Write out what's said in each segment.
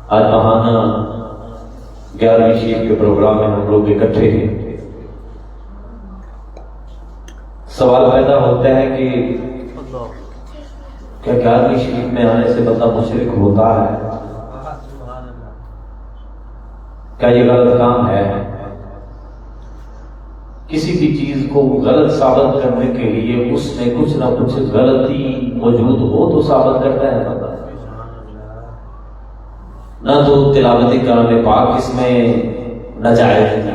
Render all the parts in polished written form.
آج ماہانہ 11ویں شریف کے پروگرام میں ہم لوگ اکٹھے ہیں۔ سوال پیدا ہوتا ہے کہ کیا 11ویں شریف میں آنے سے بندہ مشرک ہوتا ہے؟ کیا یہ غلط کام ہے؟ کسی بھی چیز کو غلط ثابت کرنے کے لیے اس میں کچھ نہ کچھ غلطی موجود ہو تو ثابت کرتا ہے بندہ۔ نہ تو تلاوت کلام پاک اس میں ناجائز،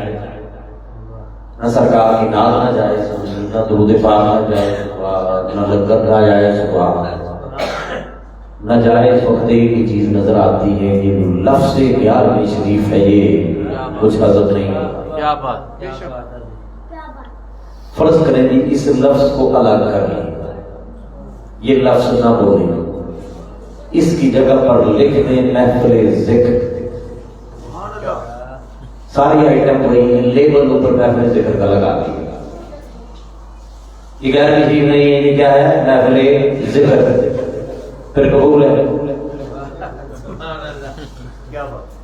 نہ سرکار کی نعت ناجائز، نہ درود پاک ناجائز، نہ لنگر ناجائز، ناجائز وقت کی چیز نظر آتی ہے۔ یہ لفظ 11ویں شریف ہے، یہ کچھ حضرت نہیں ہے۔ کیا بات، فرض کریں جی اس لفظ کو الگ کر لیں، یہ لفظ نہ بولیں، اس کی جگہ پر لکھ دیں محفل ذکر۔ ساری آئٹم وہی ہیں، لیبل اوپر محفل ذکر کا لگا دیں۔ یہ 11ویں شریف نہیں ہے، یہ کیا ہے؟ محفل ذکر، پھر قبول ہے۔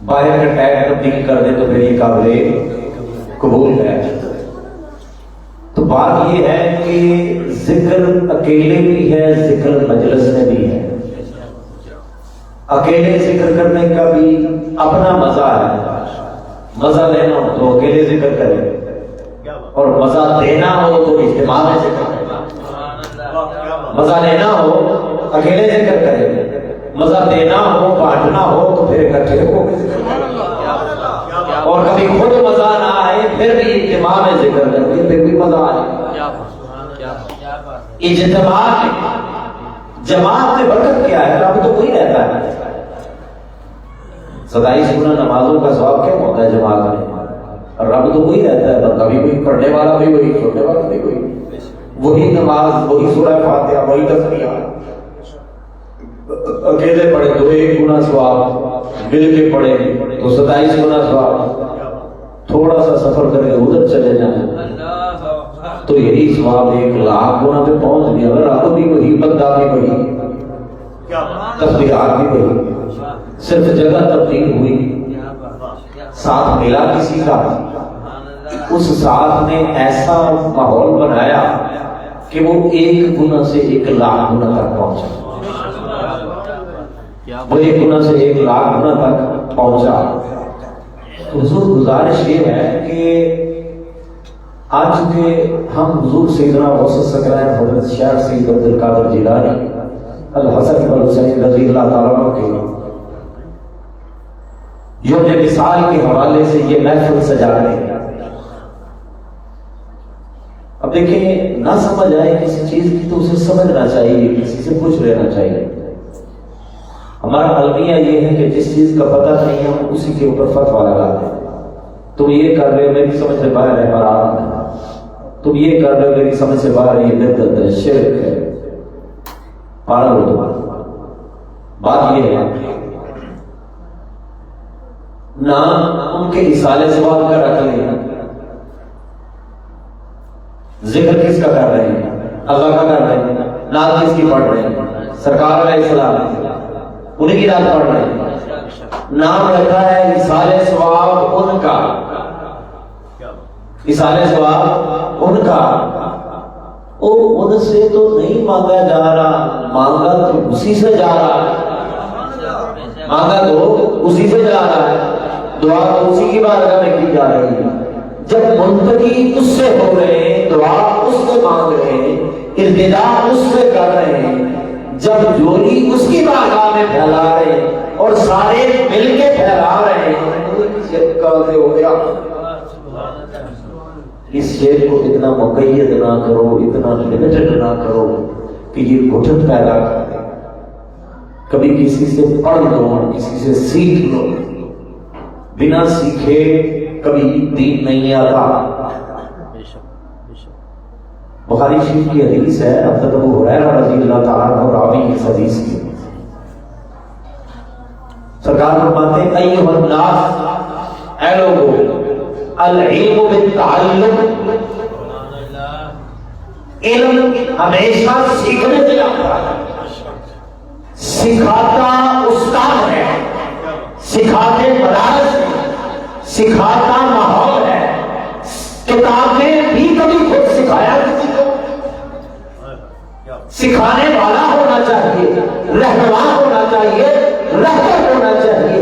باہر کا ٹیگ تبدیل کر دیں تو پھر یہ قابل قبول ہے۔ تو بات یہ ہے کہ ذکر اکیلے بھی ہے، ذکر مجلس میں بھی ہے۔ اکیلے ذکر کرنے کا بھی اپنا مزہ ہے، مزہ لینا ہو تو اکیلے ذکر کرے، اور مزہ دینا ہو تو اجتماع میں ذکر کرے۔ مزہ لینا ہو اکیلے ذکر کرے، مزہ دینا ہو بانٹنا ہو تو پھر اکٹھے ہو کے ذکر کرے، اور کبھی خود مزہ نہ آئے پھر بھی اجتماع میں ذکر کرے، پھر بھی مزہ آئے۔ اجتماع جماعت میں برکت کیا ہے؟ رب تو وہی رہتا ہے۔ 27 گنا نمازوں کا ثواب کیا ہوتا ہے جماعت میں؟ رب تو وہی رہتا ہے، بندہ بھی وہی، پڑھنے والا بھی وہی، چھوڑنے والا بھی وہی نماز، وہی سورہ فاتحہ، وہی تسبیح۔ اکیلے پڑھے تو 1 گنا ثواب، مل کے پڑھے تو 27 گنا ثواب، تھوڑا سا سفر کرے ادھر چلے جائیں تو یہی ثواب 1,00,000 گنا پہ پہنچ گیا۔ رب بھی وہی، بندہ بھی وہی، تسبیحات بھی وہی، صرف جگہ تبدیل ہوئی، ساتھ ملا کسی کا، اس ساتھ نے ایسا ماحول بنایا کہ وہ 1 گنا سے 1,00,000 گنا تک پہنچا، وہ 1 گنا سے 1,00,000 گنا تک پہنچا۔ حضور گزارش یہ ہے کہ آج کے ہم حضور سیدنا غوث الثقلین حضرت شیخ سید عبد القادر جیلانی الحسن والحسین رضی اللہ تعالیٰ عنہ کے یوم وصال کے حوالے سے یہ محفل سجا رہے ہیں۔ اب دیکھیں، نہ سمجھ آئے کسی چیز کی تو اسے سمجھنا چاہیے، کسی سے پوچھ لینا چاہیے۔ ہمارا المیہ یہ ہے کہ جس چیز کا پتہ نہیں ہے ہم اسی کے اوپر فتویٰ لگاتے ہیں۔ تم یہ کر رہے ہو، میری سمجھ سے باہر ہے، حرام ہے۔ تم یہ کر رہے ہو، میری سمجھ سے باہر، یہ بدعت ہے، شرک ہے، پاگل ہو تم۔ بات یہ ہے نہ ان کے اصالے ثواب کا رکھ لیں، ذکر کس کا کر رہے ہیں؟ اللہ کا کر رہے ہیں، نعت کس کی پڑھ رہے ہیں؟ سرکار علیہ السلام، انہیں کی نعت پڑھ رہے ہیں۔ نام رکھا ہے اصالے ثواب ان کا، اصالے ثواب ان کا، ان سے تو نہیں مانگا جا رہا، مانگا تو اسی سے جا رہا ہے، مانگا تو اسی سے جا رہا ہے، دعا تو اسی کی بارگاہ میں کی جا رہی ہے۔ جب منتقی اس سے ہو رہے ہیں، دعا اس سے مانگ رہے ہیں، التجا اس سے کر رہے ہیں، جب جولی اس کی بارگاہ میں پھیلا رہے ہیں اور سارے مل کے پھیلا رہے ہیں، شرک کا ہو گیا۔ اس شیر کو اتنا مقید نہ کرو، اتنا لمیٹڈ نہ کرو کہ یہ گھٹن پیدا کر دے۔ کبھی کسی سے پڑھ لو، کسی سے سیکھ لو، بنا سیکھے کبھی دین نہیں آتا۔ بخاری شریف کی حدیث ہے، حضرت ابو ہریرہ رضی اللہ تعالیٰ عنہ راوی اس حدیث کی، سرکار فرماتے ہیں ایھا الناس، اے لوگو، العلم بالتعلم، علم ہمیشہ سیکھنے سے آتا ہے، سکھاتا استاد ہے، سکھاتے مدارس میں، سکھاتا ماحول ہے، کتابیں بھی کبھی خود سکھایا کسی کو؟ سکھانے والا ہونا چاہیے، رہنما ہونا چاہیے، رہبر ہونا چاہیے۔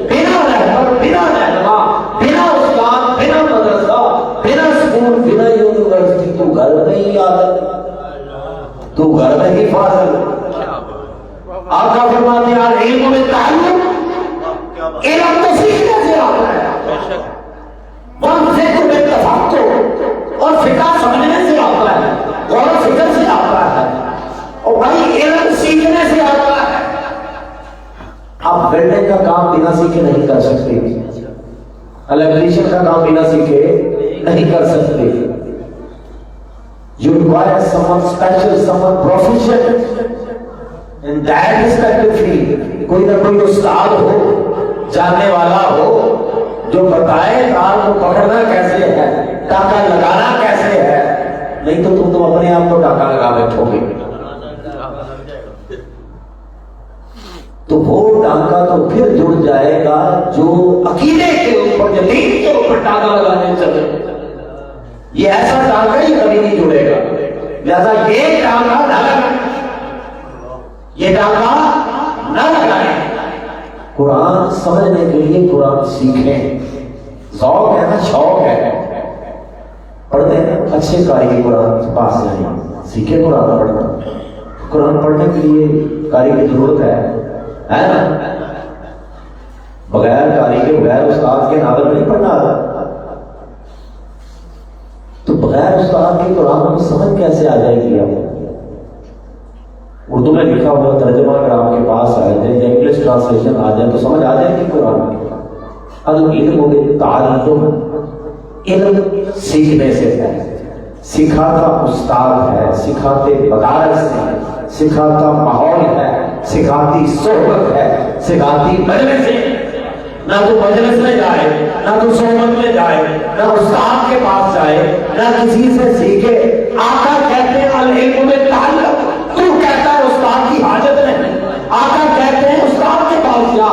بنا رہبر، بنا رہنما، بنا استاد، بنا مدرسہ، بنا اسکول، بنا یونیورسٹی تو گھر میں ہی عادت، تو گھر میں ہی فاضل۔ آقا فرماتے ہیں علم میں تعلم، علم تو سیکھنے سے آتا ہے، فقہ میں تفقہ، اور فقہ سمجھنے سے آتا ہے، اور فکر سے آتا ہے، اور بھائی علم سیکھنے سے آتا ہے۔ آپ بلڈنگ کا کام بنا سیکھے نہیں کر سکتے، الیکٹریشین کا کام بنا سیکھے نہیں کر سکتے۔ You require someone special, someone proficient in that respective field۔ کوئی نہ کوئی استاد ہو، جاننے والا ہو، جو بتائے تار کو پکڑنا کیسے ہے، ٹاکا لگانا کیسے ہے، نہیں تو تم اپنے آپ کو ٹاکا لگا بیٹھو گے۔ تو وہ ٹانکا تو پھر جڑ جائے گا جو عقیدے کے اوپر، یقین کے اوپر ٹانکا لگانے چلے۔ یہ ایسا ٹانکا ہی کبھی نہیں جڑے گا، لہذا یہ ٹانکا نہ لگائیں، یہ ٹانکا نہ لگائیں۔ قرآن سمجھنے کے لیے قرآن سیکھیں، ذوق ہے نا، شوق ہے، پڑھتے ہیں اچھے قاری کے قرآن کے پاس جائیں، سیکھیں قرآن پڑھنا۔ قرآن پڑھنے کے لیے قاری کی ضرورت ہے نا، بغیر قاری کے، بغیر استاد کے ناول نہیں پڑھنا۔ تو بغیر استاد کے قرآن کو سمجھ کیسے آ جائے گی؟ اردو میں لکھا ہوا ترجمہ اگر آپ کے پاس آئے تھے یا انگلش ٹرانسلیشن آ جائے تو سمجھ آ جائے گی قرآن کی۔ اب علم ہو گئی، تعلم، علم سیکھنے سے ہے، سکھاتا استاد ہے، سکھاتے مدارس ہے، سکھاتا ماحول ہے، سکھاتی صحبت ہے، سکھاتی مجلس ہے۔ نہ تو مجلس میں جائے، نہ تو صحبت میں جائے، نہ استاد کے پاس جائے، نہ کسی سے سیکھے۔ آقا کہتے ہیں العلم میں تعلق، تو کہتا ہے استاد کی حاجت نہیں۔ آقا کہتے ہیں استاد کے پاس جا،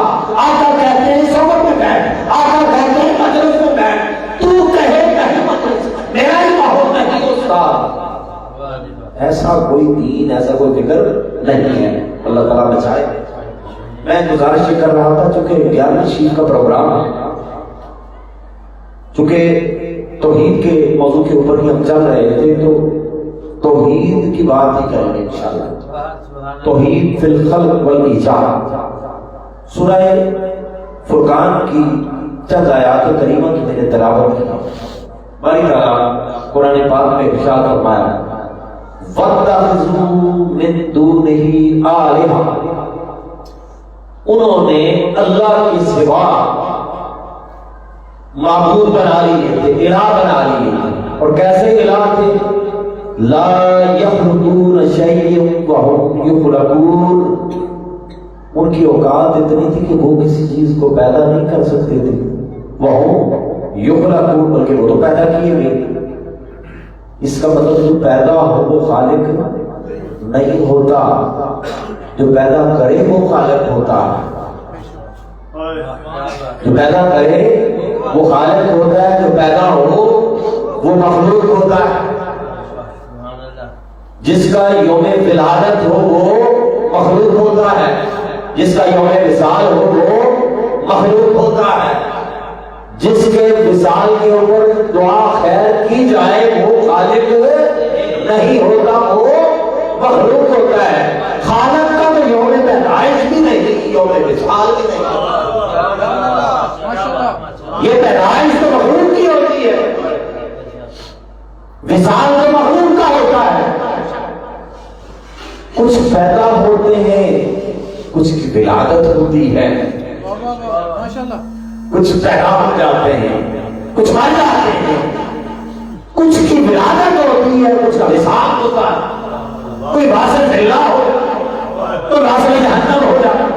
آقا کہتے ہیں صحبت میں بیٹھ، آقا کہتے ہیں مجلس میں بیٹھ، تو کہے نہیں مجلس، میرا ہی ماحول نہیں استاد۔ ایسا کوئی دین، ایسا کوئی فکر نہیں ہے، اللہ تعالیٰ بچائے۔ میں گزارش یہ کر رہا تھا، چونکہ 11ویں شیف کا پروگرام ہے، چونکہ توحید کے موضوع کے اوپر ہی ہم چل رہے تھے، تو توحید کی بات ہی کریں گے انشاءاللہ۔ توحید فی الخلق والایجاد، سورہ فرقان کی چند آیات کریمہ کی میں نے تلاوت کی۔ باری تعالیٰ قرآن پاک میں ارشاد فرمایا وَاتَّخِذُوا مِن دُونِهِ آلِهَةً، انہوں نے اللہ کے سوا معبود بنا لیے تھے، الہ بنا لیے تھے۔ اور کیسے الہ تھے؟ لا يخلقون شيئا وهم يخلقون، ان کی اوقات اتنی تھی کہ وہ کسی چیز کو پیدا نہیں کر سکتے تھے۔ وهم يخلقون، بلکہ وہ تو پیدا کیے گئے۔ اس کا مطلب جو پیدا ہو وہ خالق نہیں ہوتا، جو پیدا کرے وہ خالق ہوتا ہے۔ جو پیدا کرے وہ خالق ہوتا ہے، جو پیدا ہو وہ مخلوق ہوتا ہے۔ جس کا یوم ولادت ہو وہ مخلوق ہوتا ہے، جس کا یوم وصال ہو وہ مخلوق ہوتا ہے۔ جس کے وصال کے اوپر دعا خیر کی جائے وہ خالق نہیں ہوتا، وہ مخلوق ہوتا ہے۔ خالق کا تو یوم پیدائش بھی نہیں، یوم وصال بھی نہیں۔ یہ پیدائش تو مخلوق کی ہوتی ہے، وصال تو مخلوق کا ہوتا ہے۔ کچھ پیدا ہوتے ہیں، کچھ کی ولادت ہوتی ہے، کچھ پیدا ہو جاتے ہیں، کچھ مر جاتے ہیں، کچھ کی ولادت ہوتی ہے، کچھ کا وصال ہوتا ہے۔ کوئی واسط اللہ ہو، کوئی واسط جہنم ہو جائے،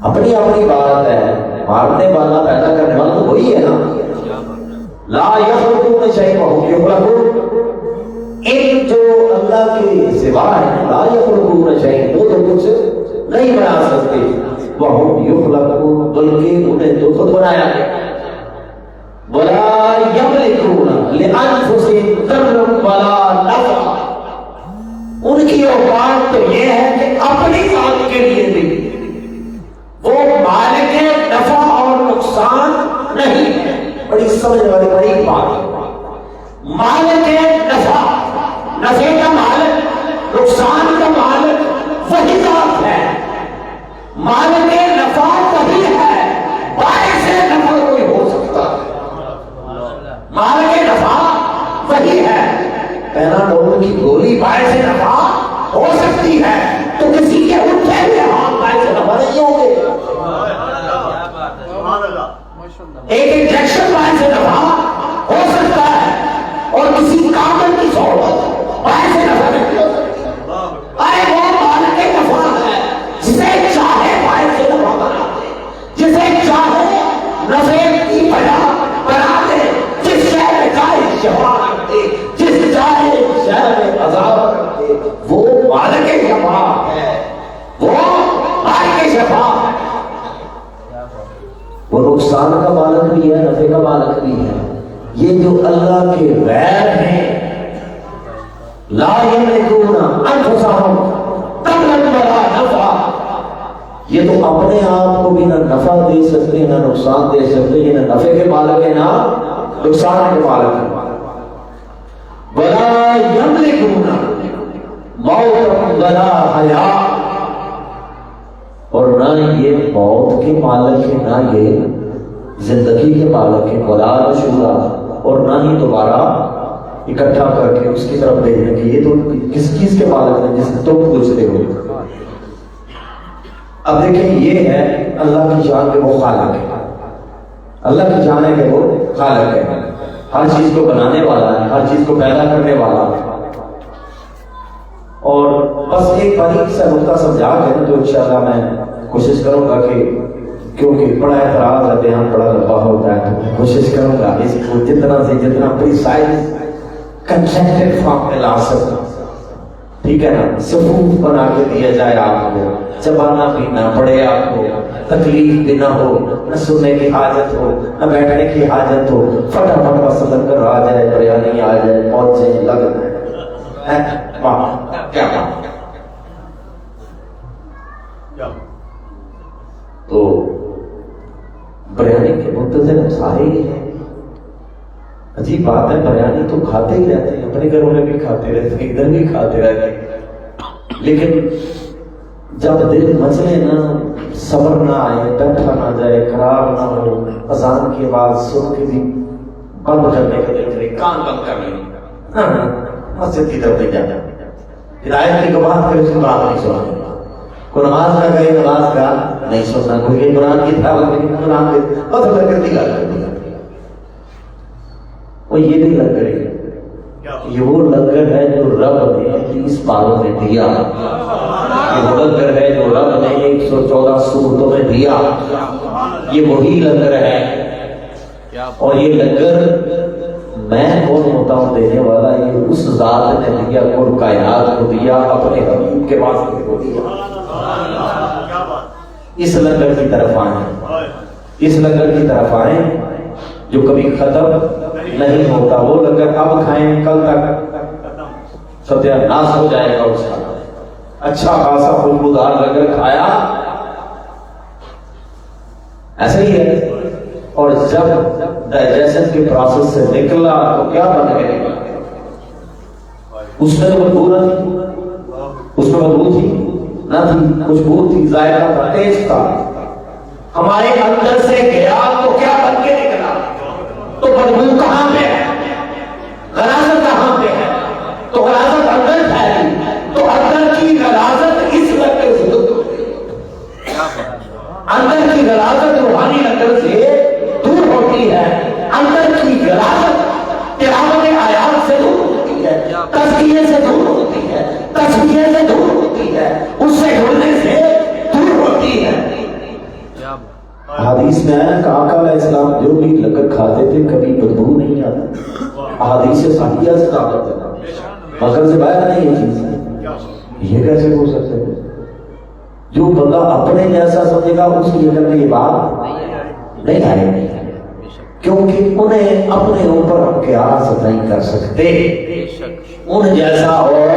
اپنی اپنی بات ہے۔ مارنے والا پیدا کرنے والا تو وہی ہے نا۔ لا یخلقون شیئا وهم یخلقون، ان جو اللہ کے سوا ہے، لا یخلقون شیئا، وہ تو کچھ نہیں بنا سکتے، وهم یخلقون، کے انہیں تو خود بنایا گیا. وَلَا يَمْلِكُونَ لِأَنفُسِهِمْ ضَرًّا وَلَا نَفْعًا. ان کی اوقات تو یہ ہے کہ اپنی ذات کے لیے بھی وہ مالک نفع اور نقصان نہیں ہے. بڑی سمجھ والی بڑی بات ہے. مالک نفع، نفع کا مالک، نقصان کا مالک وہی ذات ہے. مالک نفع وہی ہے، باعث نفع کوئی ہو سکتا ہے. مالک نفع وہی ہے. پیناڈول کی گولی باعث نفع ہو سکتی ہے تو کسی کے اٹھے ہوئے ہاتھ باعث نفع نہیں ہوں گے. ایک انجیکشن باعث نفع ہو سکتا ہے اور کسی کامل کی صحبت باعث نفع نہیں ہو سکتی. اے وہ مالک نفع ہے جسے چاہے باعث نفع بنا دے، جسے چاہے نفع کی بنا بنا دے، جس شہر میں چاہے شفا کر دے، جس چاہے شہر میں عذاب کر دے. وہ مالک شفا ہے، وہ مالک شفا ہے. وہ نقصان کا مالک بھی ہے، نفع کا مالک بھی ہے. یہ جو اللہ کے غیر ہیں، لا یملکون انفسہم ضرًّا ولا نفعا، یہ تو اپنے آپ کو بھی نہ نفع دے سکتے نہ نقصان دے سکتے. یہ نہ نفع کے مالک ہے نہ نقصان کے مالک ہے. ولا یملکون موتا ولا حیاء، اور نہ یہ موت کے مالک ہے نہ یہ زندگی کے مالک ہے. ولا نشورا، اور نہ ہی دوبارہ اکٹھا کر کے اس کی طرف بھیجنے کی. یہ تو کس چیز کے مالک ہیں جس سے تم پوچھتے ہو. اب دیکھیں یہ ہے اللہ کی جان کے وہ خالق ہے. اللہ کی جان ہے کہ وہ خالق ہے، ہر چیز کو بنانے والا ہے، ہر چیز کو پیدا کرنے والا ہے. اور بس ایک باریک سا نقطہ سمجھا کے تو انشاءاللہ میں کوشش کروں گا کہ کیونکہ بڑا اعتراض ہے، بیان بڑا لمبا ہوتا ہے، تو میں کوشش کروں گا اس کو جتنا سے جتنا پریسائز کنسنٹریٹ فارم میں لا سکتا. ٹھیک ہے نا؟ صفوف بنا کے دیا جائے آپ کو، چبانا بھی نہ پڑے آپ کو، تکلیف بھی نہ ہو، نہ سننے کی حاجت ہو نہ بیٹھنے کی حاجت ہو. فٹافٹ بس لنگر آ جائے، بریانی آ جائے، پہنچے لگ جائے. کیا بات. تو بریانی کے منتظر سارے ہی ہیں. عجیب بات ہے، بریانی تو کھاتے ہی رہتے ہیں، اپنے گھروں میں بھی کھاتے رہتے ہیں، ادھر بھی کھاتے رہتے ہیں. لیکن جب دل مچلے نا، صبر نہ آئے، بیٹھا نہ جائے، خراب نہ ہو، اذان کی آواز سن کے بھی بند کرنے کے دل کرے، کان بند کر لیں، مسجد کی طرف نہیں جانا. ہدایت کی بات کرے اس کی بات نہیں سنانی. کوئی نماز نہ کرے، نماز کا نہیں سننا. کوئی قرآن کی تلاوت نہیں، قرآن کی بس لنگر کی گل کرتی ہے. وہ یہ نہیں لنگر ہے، یہ وہ لنگر ہے جو رب نے 30 پاروں میں دیا. یہ وہ لنگر ہے جو رب نے 114 سورتوں میں دیا. یہ وہی لنگر ہے. اور یہ لنگر میں کون ہوتا ہوں دینے والا؟ یہ اس ذات نے دیا، کل کائنات کو دیا، اپنے حبیب کے واسطے کو دیا. اس لنگر کی طرف آئیں، اس لنگر کی طرف آئیں جو کبھی ختم نہیں ہوتا. وہ لنگر اب کھائیں، کل تک ستیہ ناس ہو جائے گا اس کا. اچھا خاصا خوشبودار لنگر کھایا، ایسے ہی ہے. اور جب ڈائجیشن کے پروسیس سے نکلا تو کیا بن گیا؟ اس میں تو بدبو نہ تھی، اس میں بدبو تھی نہ تھی، خوشبو تھی، ذائقہ تھا، ٹیسٹ تھا. ہمارے اندر سے گیا تو کیا بن کے نکلا؟ تو بدبو کہاں پہ ہے؟ غلاظت کہاں پہ ہے؟ تو غلاظت اندر پھیلی، تو اندر کی غلاظت اس لنگر سے دور ہوتی. اندر کی غلاظت روحانی لنگر سے دور ہوتی ہے. اندر کی غلاظت تلاوت آیات سے دور ہوتی ہے، تزکیے سے دور ہوتی ہے، تسبیح سے دور ہوتی ہے، اس سے جڑنے سے دور ہوتی ہے. حدیث میں آیا کہ آقا علیہ السلام جو بھی لنگر کھاتے تھے کبھی بدبو نہیں آتی. حدیث صحیحہ سے ثابت ہے، مگر سے باہر نہیں ہے چیز. یہ کیسے ہو سکتا ہے؟ جو بندہ اپنے جیسا سمجھے گا اس کی اگر یہ بات نہیں آئے، کیونکہ انہیں اپنے اوپر قیاس نہیں کر سکتے، ان جیسا اور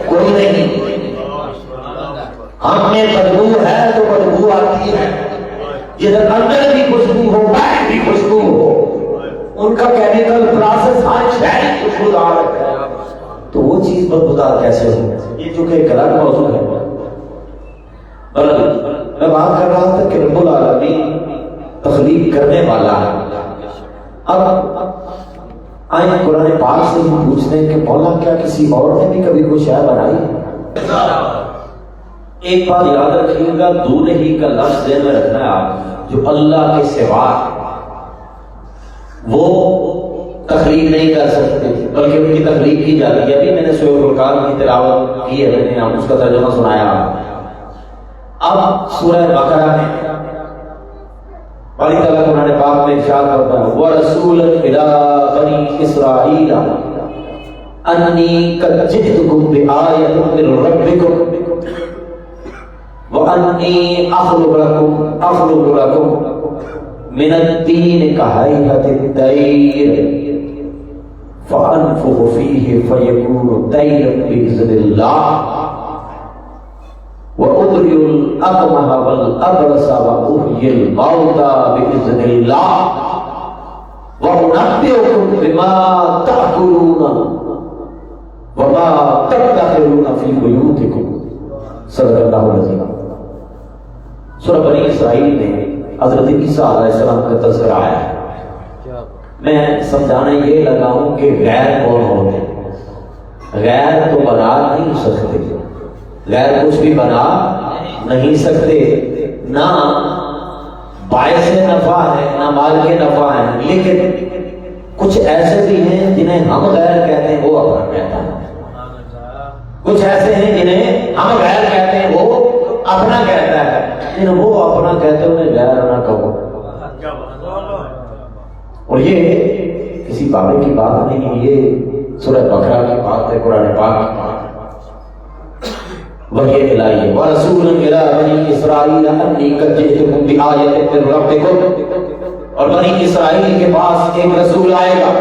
کوئی نہیں۔ ہم میں بدبو ہے تو بدبو آتی ہے، جدھر اندر بھی خوشبو ہو باہر بھی خوشبو ہو، ان کا کیمیکل پروسیس ہر شہری خوشبودار ہے، تو وہ چیز بدبودار کیسے ہو؟ یہ چونکہ ایک الگ موضوع ہے۔ میں بات کر رہا تھا کہ رب العالمین تخلیق کرنے والا ہے۔ اب آئیں قرآن پاک سے ہم پوچھتے ہیں کہ مولا کیا کسی اور نے بھی کبھی کوئی شے بنائی؟ ایک بات یاد رکھیے گا، دون ہی کا لفظ ذہن میں رکھنا ہے آپ، جو اللہ کے سوا وہ تخلیق نہیں کر سکتے بلکہ ان کی تخلیق کی جاتی ہے۔ ابھی میں نے سورۃ الفرقان کی تلاوت کی ہے، میں نے آپ اس کا ترجمہ سنایا۔ اب سورہ بقرہ میں باری تعالیٰ قرآن پاک میں ارشاد کرتا ہے وَرَسُولًا إِلَىٰ بَنِي إِسْرَائِيلَ أَنِّي قَدْ جِئْتُكُم بِآيَةٍ مِّن رَّبِّكُمْ وَأَنِّي أَخْلُقُ لَكُم مِّنَ الطِّينِ كَهَيْئَةِ الطَّيْرِ فَأَنفُخُ فِيهِ فَيَكُونُ طَيْرًا بِإِذْنِ اللَّهِ وَأُبْرِئُ الْأَكْمَحَ وَالْأَبْرَصَ وَأُحْيِي الْمَوْتَىٰ بِإِذْنِ اللَّهِ وَأُنَبِّئُكُم بِمَا تَأْكُلُونَ وَمَا تَدَّخِرُونَ فِي بُيُوتِكُمْ صدق اللہ العظیم۔ سورہ بنی اسرائیل میں حضرت عیسیٰ علیہ السلام کا تذکرہ آیا ہے۔ میں سمجھانے یہ لگا ہوں کہ غیر کون ہوتے ہیں؟ غیر تو بنا نہیں سکتے، غیر کچھ بھی بنا نہیں سکتے، نہ باعث نفع ہے نہ مال کے نفع ہے، لیکن کچھ ایسے بھی ہیں جنہیں ہم غیر کہتے ہیں وہ اپنا کہتا ہے، کچھ ایسے ہیں جنہیں ہم غیر کہتے ہیں وہ اپنا کہتا ہے، لیکن وہ اپنا کہتے ہیں انہیں غیر نہ کہو۔ اور یہ کسی بابے کی بات نہیں، یہ سورہ بقرہ کی بات ہے، قرآن پاک کی بات ہے، وحی الہی ہے۔ وَرَسُولًا إِلَىٰ بَنِي إِسْرَائِيلَ أَنِّي قَدْ جِئْتُكُم بِآيَةٍ مِّن رَّبِّكُمْ، اور بنی اسرائیل کے پاس ایک رسول آئے گا۔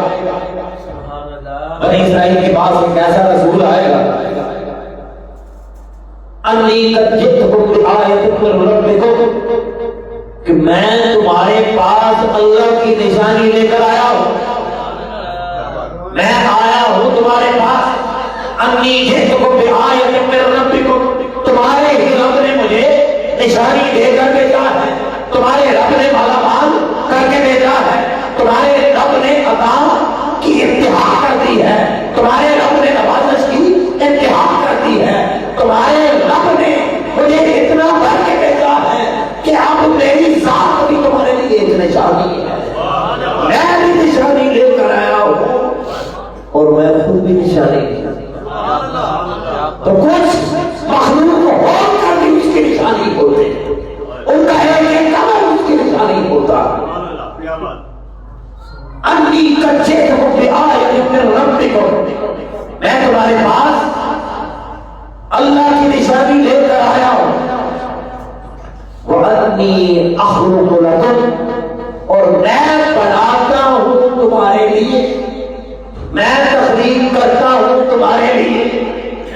بنی اسرائیل کے پاس ایک ایسا رسول آئے گا، أَنِّي قَدْ جِئْتُكُم بِآيَةٍ مِّن رَّبِّكُمْ، کہ میں تمہارے پاس اللہ کی نشانی لے کر آیا ہوں، میں آیا ہوں تمہارے پاس۔ انی جئتکم بآیۃ من ربکم، تمہارے ہی رب نے مجھے نشانی دے کر بھیجا ہے، تمہارے رب نے مالا مال کر کے بھیجا ہے، تمہارے رب نے عطا کی انتہا کر دی ہے، تمہارے رب نے نوازش کی انتہا کر دی ہے، تمہارے رب نے مجھے اتنا کر کے بھیجا ہے کہ اب میری ذات بھی تمہارے لیے ایک نشانی ہے، میں بھی نشانی لے کر آیا ہوں اور میں خود بھی نشانی لے۔ تو کچھ مخلوق ہو کر بھی اس کی نشانی ہوتے، ان کا ایک کمر اس کی نشانی ہوتا۔ انی قد جئتکم بآیۃ من ربکم، میں تمہارے پاس اللہ کی نشانی لے کر آیا ہوں۔ وَأَنِّي أَخْلُقُ لَكُمْ، اور میں بناتا ہوں تمہارے لیے، میں تخلیق کرتا ہوں تمہارے لیے۔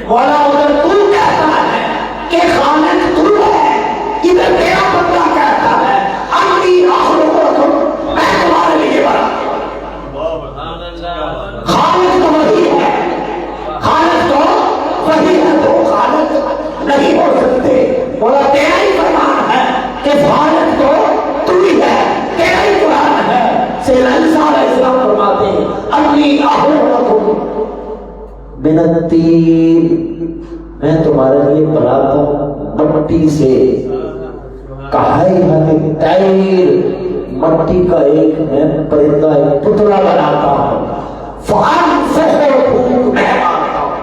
مولا ادھر تو کہتا ہے کہ خالق تو ہے، ادھر تیرا بندہ کہتا ہے انی اخلق لکم، میں تمہارے لیے بناتا ہوں۔ خالق تو وہی ہے، خالق تو وہی ہے، تو خالق نہیں ہو سکتے۔ مولا تیرا ہی فرمان ہے کہ خالق تو تو ہی ہے، تیرا ہی قرآن ہے۔ سیدنا عیسیٰ علیہ السلام فرماتے ہیں انی اخلق لکم من الطین، میں تمہارے لیے بناتا ہوں مٹی سے، کہیئۃ الطیر، مٹی کا ایک میں پرندہ ایک پتلا بناتا ہوں، فانفخ، پھونک میں مارتا ہوں،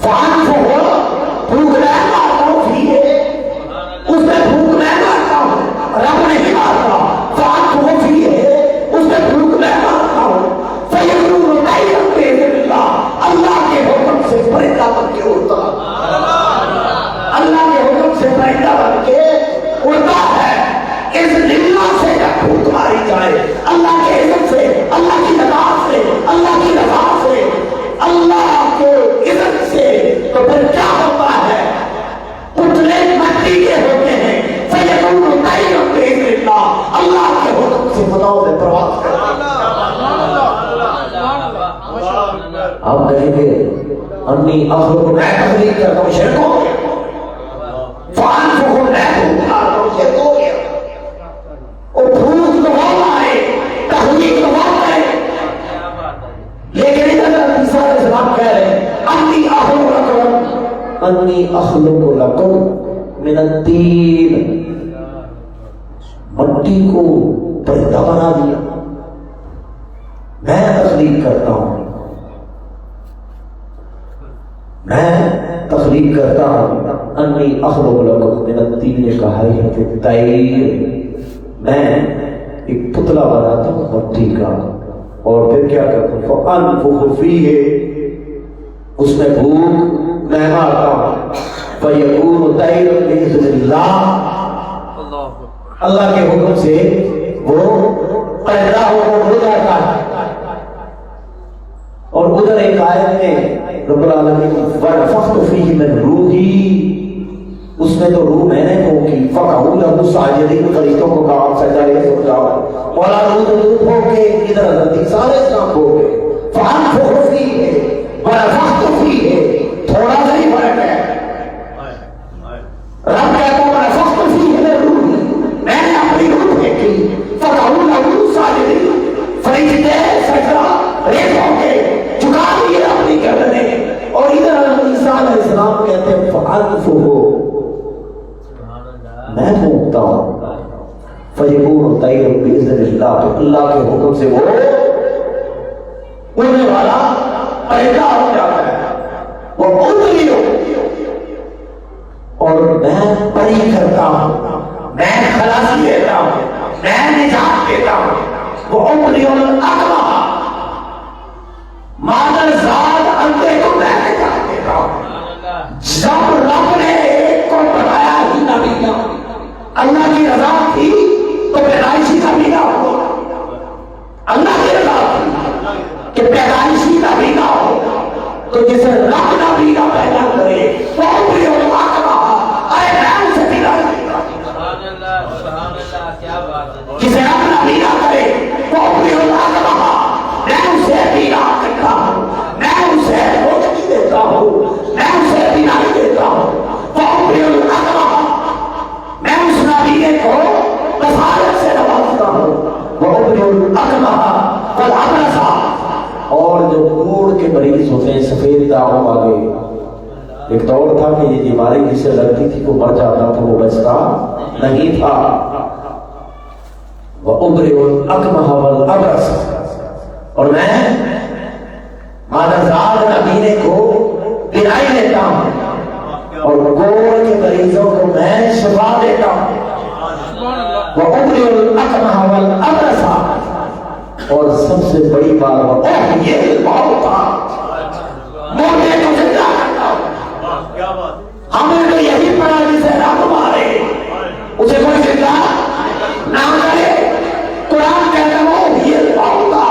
فانفخ، پھونک میں مارتا ہوں، فیہ، اس میں پھونک میں مارتا ہوں، رب نہیں مارتا، فانفخ فیہ، اس میں پھونک میں مارتا ہوں، فیکون طیرا بإذن اللہ، اللہ کے حکم سے پرندہ بن کے اڑتا، اللہ کے حکم سے پرندہ بن کے اڑتا ہے۔ اس بِإِذْنِ اللَّهِ سے جب پھوک ماری جائے، اللہ کے اذن سے، اللہ کی رضا سے، اللہ کی رضا سے، اللہ کے اذن سے، تو پھر کیا ہوتا ہے؟ پتلے مٹی کے ہوتے ہیں، فَيَكُونُ طَيْرًا بِإِذْنِ اللَّهِ، اللہ کے حکم سے بتاؤ میں پرواز کرتا آپ کہیں گے انی اخلق میں تخلیق کرتا ہوں، شرک ہو گیا، فانفخ میں پھونکتا ہوں، شرک ہو گیا، اور پھونک تو ہوتا ہے، تخلیق تو ہوتا ہے، لیکن ادھر عیسیٰ علیہ السلام کہہ رہے ہیں انی اخلق لکم من الطین، مٹی کو پرندہ بنا دیا، میں تخلیق کرتا ہوں، میں تخلیق کرتا ہوں، انی اخلق لکم من الطین کہیئۃ الطیر، میں ایک پتلا بناتا ہوں مٹی کا، اور پھر کیا کرتا ہوں فانفخ فیہ، اس میں پھونک میں مارتا ہوں، فیکون طیرا بإذن اللہ، اللہ کے حکم سے وہ پیدا ہو جاتا ہے۔ اور ادھر ایک آیت میں رب العالمین وَنَفَخْتُ فِيهِ مِن رُوحِي، اس میں تو روح میں نے پھونکی، فَقَعُوا لَهُ سَاجِدِينَ، فرشتوں کو کہا آپ سجدہ سو جاؤ، مولا روح پھونکے، ادھر حضرت عیسیٰ علیہ السلام پھونکے، فَأَنفُخُ فِيهِ وَنَفَخْتُ فِيهِ، تھوڑا سا ہی فرق ہے، رب کہتا ہے وَنَفَخْتُ فِيهِ مِن رُوحِي، میں نے اپنی روح پھینکی، فَقَعُوا لَهُ سَاجِدِينَ، فرشتے سجدہ ریز ہو کے چکا دیے اپنی گردنیں، اور ادھر عیسیٰ علیہ السلام کہتے ہیں فَأَنفُخُ، میں پھونکتا ہوں، فَيَكُونُ طَيْرًا بِإِذْنِ اللَّهِ، تو اللہ کے حکم سے وہ اڑنے والا پیدا ہو جاتا ہے، وہ اڑ ہو، اور میں بری کرتا ہوں، میں خلاصی دیتا ہوں، میں نجات دیتا ہوں، وہ عمری الاقوہ، مادر ذات اندھے کو میں نجات دیتا ہوں۔ جب رب نے ایک کو بنایا ہی نبی نہ، اللہ کی رضا تھی تو پیدائشی نبی نہ ہو، اللہ کی رضا تھی کہ پیدائشی نبی نہ ہو، تو جسے رب نبی نہ پیدا کرے وہ عمری الاقوہ، اے میں اسے دلا دیتا ہوں، جسے رب نبی نہ کرے وہ عمری الاقوہ، میں اسے بینا کرتا ہوں، میں اسے روشنی دیتا ہوں، میں اسے بینائی دیتا ہوں، وہ عمری الاقوہ، میں اس نبی کو بصارت سے نوازتا ہوں، وہ عمری الاقوہ والابرص، اور جو کوڑ کے مریض ہوتے ہیں سفید داغوں والے، ایک دور تھا کہ یہ بیماری جس سے لگتی تھی وہ مر جاتا تھا، وہ بچتا نہیں تھا، وَأُبْرِئُ الْأَكْمَحَ وَالْأَبْرَصَ، اور میں مادرزاد نبینے کو بینائی دیتا ہوں، اور کوڑ کے مریضوں کو میں شفا دیتا ہوں، وَأُبْرِئُ الْأَكْمَحَ وَالْأَبْرَصَ، اور سب سے بڑی بات یہ بہت تھا موٹے کو زندہ کرتا ہوں، ہمیں تو یہی پڑھا جسے رب مارے اسے کوئی زندہ نہ کرے، قرآن کہتا ہوں یہ بہت تھا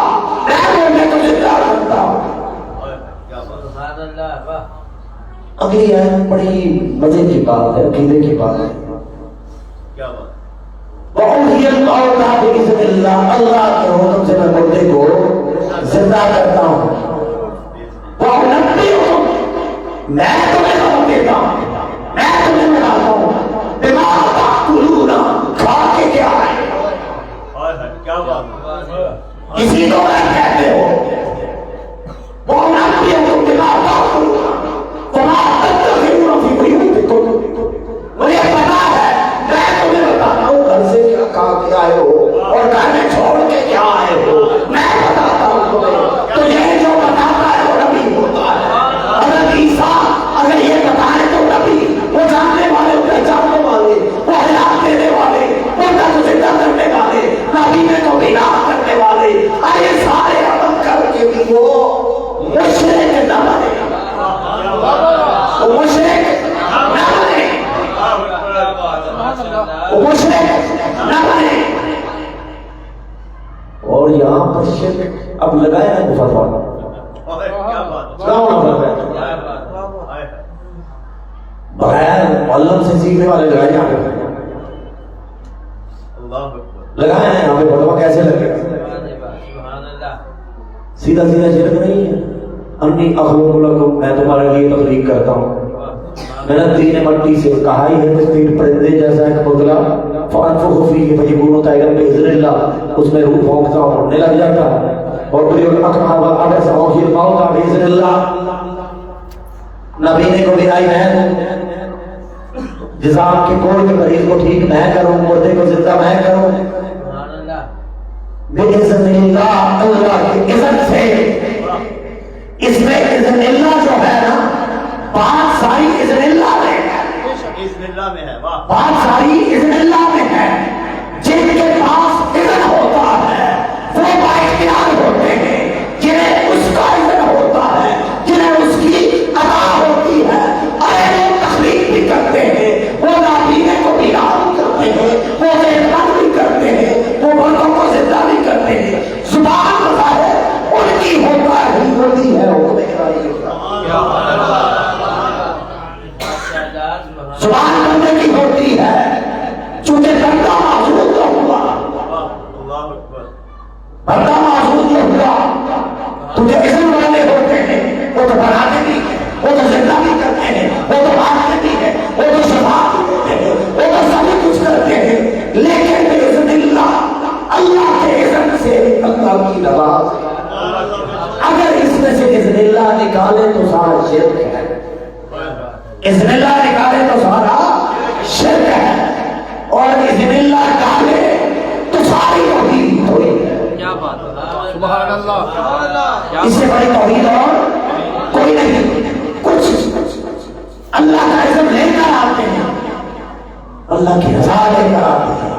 میں تو زندہ کرتا ہوں۔ اگلی آیت بڑی مزے کی بات ہے، عقیدے کی بات ہے، وَأُحْيِي الْمَوْتَىٰ بِإِذْنِ اللَّهِ، اللہ کے حکم سے میں مردے کو زندہ کرتا ہوں، وَأُنَبِّئُكُم، میں تمہیں خبر دیتا ہوں، میں تمہیں بتاتا ہوں، بِمَا تَأْكُلُونَ، کھا کے کیا ہے، کسی کو میں کہتے ہو، وَأُنَبِّئُكُم بِمَا تَأْكُلُونَ وَمَا تَدَّخِرُونَ فِي بُيُوتِكُم، مجھے پتا ہے، میں تمہیں بتاتا ہوں گھر سے کیا کھا کے آئے ہو اور گھر میں چھوڑ کے کیا آئے ہو، میں بتاتا ہوں تمہیں، تو یہ جو بتاتا ہے وہ نبی ہوتا ہے۔ حضرت عیسیٰ اگر یہ بتائے تو نبی، وہ جاننے والے، پہچاننے والے، وہ حیات دینے والے، مردہ کو زندہ کرنے والے، نبی میں تو بنا کرنے والے، آئے سارے عمل کر کے بھی وہ مشرک نہ بنے، وہ مشرک نہ بنے، وہ مشرک نہ بنے، شرک اب لگائے نا فتوا بغیر معلم سے سیکھنے والے لگائے یہاں پہ لگائے ہیں یہاں پہ فتوا کیسے لگے سیدھا سیدھا شرک نہیں ہے. انی اخلق لکم میں تمہارے لیے تخلیق کرتا ہوں میں نے تین مٹی سے کہا ہی ہے تین پرندے جیسا ایک پتلا فانفخ فیہ فیکون طیرا باذن اللہ اس میں روح پھونکتا ہوں اڑنے لگ جاتا ہے اور پھر الاکمہ والابرص واحیی الموتى باذن اللہ. نبی نے کو بھی آئی میں جزام کے کوڑ کے مریض کو ٹھیک میں کروں مردے کو زندہ میں کروں باذن اللہ اللہ کی اذن سے. اس میں اذن اللہ جو ہے نا بات ساری اذن اللہ میں ہے بات ساری اذن اللہ میں ہے. جن کے پاس اذن ہوتا ہے وہ بااختیار ہوتے ہیں جنہیں اس کا اذن ہوتا ہے جنہیں اس کی عطا ہوتی ہے. ارے وہ تخلیق بھی کرتے ہیں وہ نابینے کو بھی عام کرتے ہیں وہ بےباک بھی کرتے ہیں وہ مردوں کو زندہ بھی کرتے ہیں. زبان بظاہر ان کی ہوتا ہے ہوتی ہے حکم الہی زبان بندے کی ہوتی ہے چونکہ بندہ معذور تو ہوا بندہ معذور تو ہوا تجھے اذن والے ہوتے ہیں وہ تو بناتے بھی ہیں وہ تو زندہ بھی کرتے ہیں وہ تو مارتے بھی ہیں وہ تو شفا بھی دیتے ہیں وہ تو سب کچھ کرتے ہیں لیکن باذن اللہ اللہ کے اذن سے اللہ کی رضا سے. اگر اس میں سے اذن اللہ نکالے تو سارا شرک ہے اذن اللہ نکالے تو سارا شرک ہے اور اذن اللہ نکالے تو ساری توحید ہوئی ہے. سبحان اللہ. اس سے بڑی توحید اور کوئی نہیں. کچھ اللہ کا اذن لے کر آتے ہیں اللہ کی رضا لے کر آتے ہیں.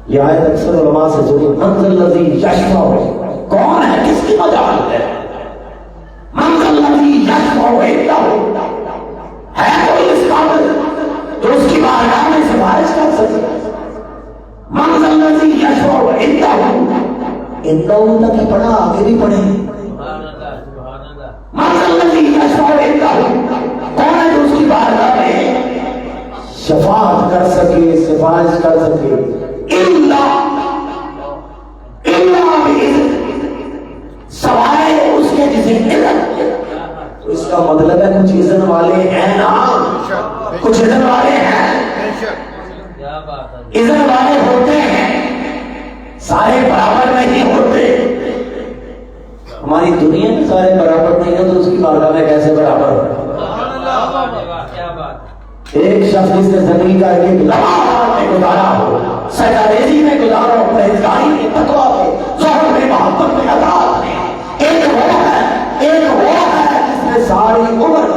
یہ آیت اکثر علماء سے سنی منزل الذی یشفع کون ہے کس کی مجال ہے منزل الذی یشفع عنده ہے کوئی اس قابل جو اس کی بارگاہ میں سفارش کر سکے. منزل الذی یشفع عنده تک پڑھا آگے بھی پڑھیں. منزل الذی یشفع عنده کون ہے جو اس کی بارگاہ میں شفاعت کر سکے سفارش کر سکے. سوائے اس کے جسے اذن. اس کا مطلب ہے کچھ اذن والے ہیں نا کچھ اذن والے ہیں اذن والے ہوتے ہیں سارے برابر نہیں ہوتے. ہماری دنیا میں سارے برابر نہیں ہو تو اس کی بارگاہ میں کیسے برابر ہو. ایک شخص جس نے زندگی کا ایک لمحہ میں گزارا ہو سجدہ ریزی میں گزارا ہو پرہیزگاری میں تقویٰ میں زہد میں محبت میں اطاعت میں ایک وہ ہے جس نے ساری عمر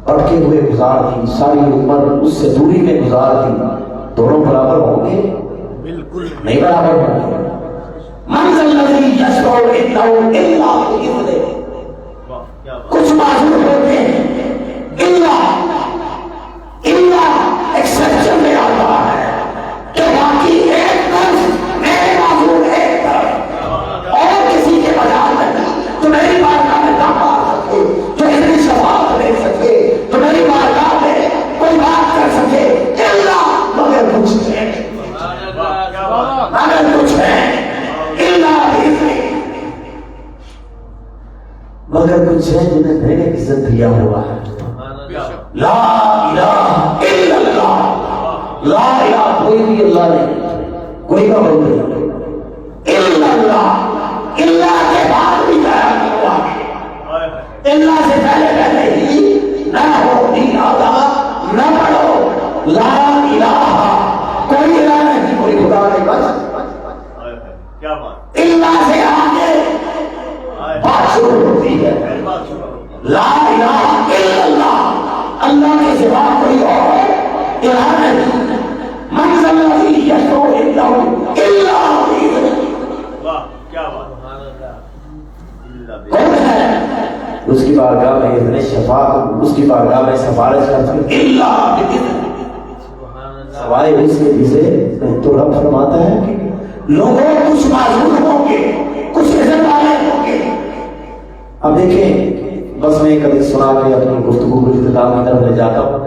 بھٹکے ہوئے گزار دی ساری عمر اس سے دوری میں گزار دی. دونوں برابر ہوں گے بالکل نہیں برابر ہوں گے. منزل الذی یشفع عنده الا باذنہ. کچھ معذور ہوتے ہیں ایکسپشن میں آتا ہے کہ باقی ایک طرف میرے معذور ایک طرف اور کسی کے بجائے نہیں تو میری بارگاہ میں نہ آ سکے جو اتنی شفاعت دے سکے تو میری بارگاہ میں کوئی بات کر سکے الا مگر کچھ ہے مگر کچھ ہے الا مگر کچھ ہے جنہیں میں نے عزت دیا ہوا ہے. لا الہ الا اللہ لا الہ کوئی بھی اللہ نہیں کوئی کا بول نہیں الا اللہ اللہ کے بعد بھی بیان ہوا ہے اللہ سے پہلے ہی نہ ہو دین آدھا نہ پڑھو لا الہ کوئی الہ نہیں کوئی خدا نہیں بس اللہ سے آگے بات شروع ہوتی ہے. لا الہ الا اللہ اللہ کے سوا کوئی اور الہ نہیں. منزل الذی یشفع عنده الا باذنہ. کون ہے اس کی بارگاہ میں اذن شفاعت اس کی بارگاہ میں سفارش کر سکتے الا باذنہ سوائے اس کے جسے تو رب فرماتا ہے کہ لوگوں کچھ معذور ہوں گے، کچھ عزت والے ہوں گے۔ اب دیکھیں، بس میں کبھی سنا کے اپنی گفتگو کو اختتام کی طرف لے جاتا ہوں۔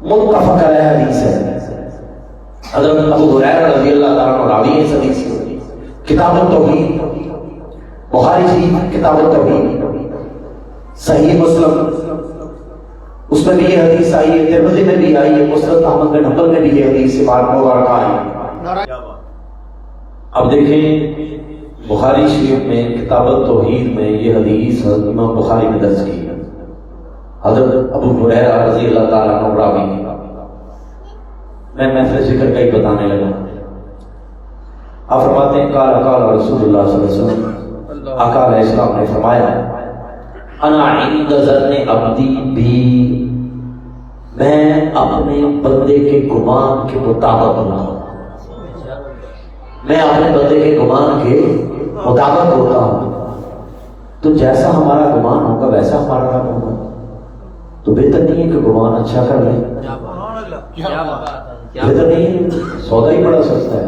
متفق علیہ حدیث ہے، حضرت ابو ہریرہ رضی اللہ تعالیٰ عنہ راوی ہے اس حدیث کی، کتاب التوحید، بخاری شریف کتاب التوحید، صحیح مسلم اس میں بھی یہ حدیث آئی ہے، ترمذی میں بھی آئی ہے، مسند احمد بن حنبل میں بھی یہ حدیث مبارکہ آئی ہے۔ اب دیکھیں بخاری شریف میں کتاب التوحید میں یہ حدیث حضرت امام بخاری نے درج کی ہے، حضرت ابو ہریرہ رضی اللہ تعالیٰ عنہ راوی ہے۔ میں محفل ذکر کا ہی بتانے لگا۔ آپ فرماتے ہیں قال قال رسول اللہ صلی اللہ علیہ وسلم، آقا علیہ السلام نے فرمایا انا عند ظن عبدی بھی، میں اپنے بندے کے گمان کے مطابق ہوتا ہوں، میں اپنے بندے کے گمان کے مطابق ہوتا ہوں، تو جیسا ہمارا گمان ہوگا ویسا ہمارا رب ہوگا۔ تو بہتر نہیں ہے کہ گمان اچھا کر لیں، بہتر نہیں ہے، سودا ہی بڑا سستا ہے،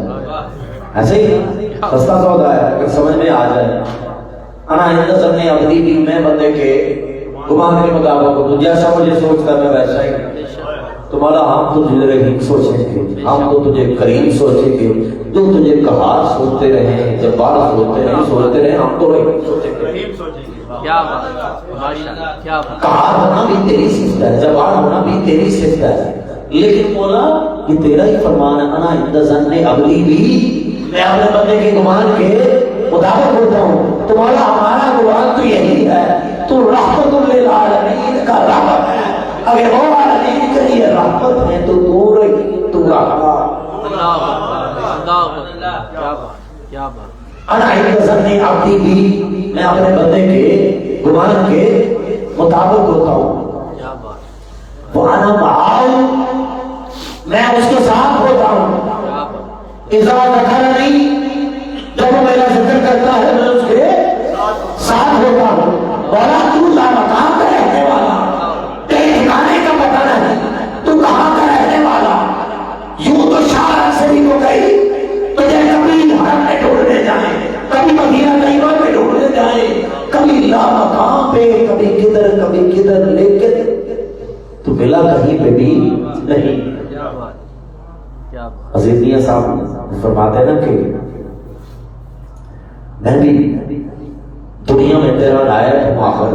ایسے ہی سستا سودا ہے اگر سمجھ میں آ جائے۔ انا عند ظن عبدی بھی، میں بندے کے گمان کے مطابق ہوں، تو جیسا مجھے سوچتا ہے میں ویسا ہی۔ تمہارا ہم تو تجھے رحیم سوچیں گے، ہم تو تجھے کریم سوچیں گے، جو تجھے کہا سوچتے رہے، جب بار سوچتے رہے، ہم تو رحیم سوچیں گے۔ کہا ہونا بھی تیری صفت ہے، جواب ہونا بھی تیری صفت ہے، لیکن مولا یہ تیرا ہی فرمان ہے، انا عند ظن عبدی بھی، میں اپنے بندے کے گمان کے مطابق ہوتا ہوں۔ تمہارا ہمارا گمان تو یہی ہے، تو رحمت للعالمین کا رحمت ہے، اگر وہ عالمین کے لیے رحمت ہے تو تو رہی تو رحمت۔ انا عند ظن عبدی بھی، میں اپنے بندے کے گمان کے مطابق ہوتا ہوں۔ وانا معاہ، میں اس کے ساتھ ہوتا ہوں۔ اذا ذکرنی، جب وہ میرا ذکر کرتا ہے میں اس کے ساتھ ہوتا ہوں۔ بولا تو لامکان کا رہنے والا، تیرے ٹھکانے کا پتہ نہیں، تو کہاں کا رہنے والا؟ یوں تو شاعر سے بھی تو گئی، تجھے کبھی حرم میں ڈھونڈنے جائیں، کبھی مدینہ طیبہ میں ڈھونڈنے جائیں، کبھی لامکان پہ، کبھی کدھر، لیکن تو ملا کہیں پہ بھی نہیں۔ عزیز میاں صاحب فرماتے ہیں نا کہ میں بھی دنیا میں تیرا لائق ہوں آخر،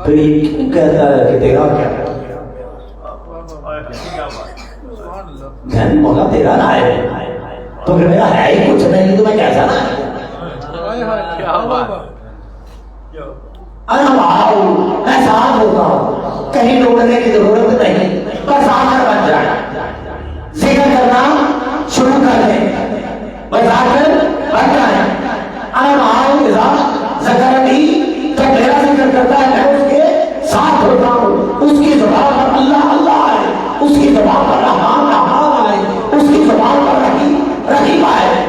پھر یہ کیوں کہتا ہے کہ تیرا کیا ہے؟ میں مولا تیرا لائق ہے، تو پھر میرا ہے ہی کچھ نہیں، تو میں کیسا لائق ہوں؟ میں ساتھ ہوتا ہوں، کہیں ڈھونڈنے کی ضرورت نہیں، بس آخر بن جائے، ذکر کرنا شروع کر دیں، بس آخر بن جائے۔ ذکرنی، جب میرا ذکر کرتا ہے میں اس کے ساتھ ہوتا ہوں، اس کی زبان پر اللہ اللہ آئے، اس کی زبان پر رحمان رحمان آئے، اس کی زبان پر رحیم رحیم آئے۔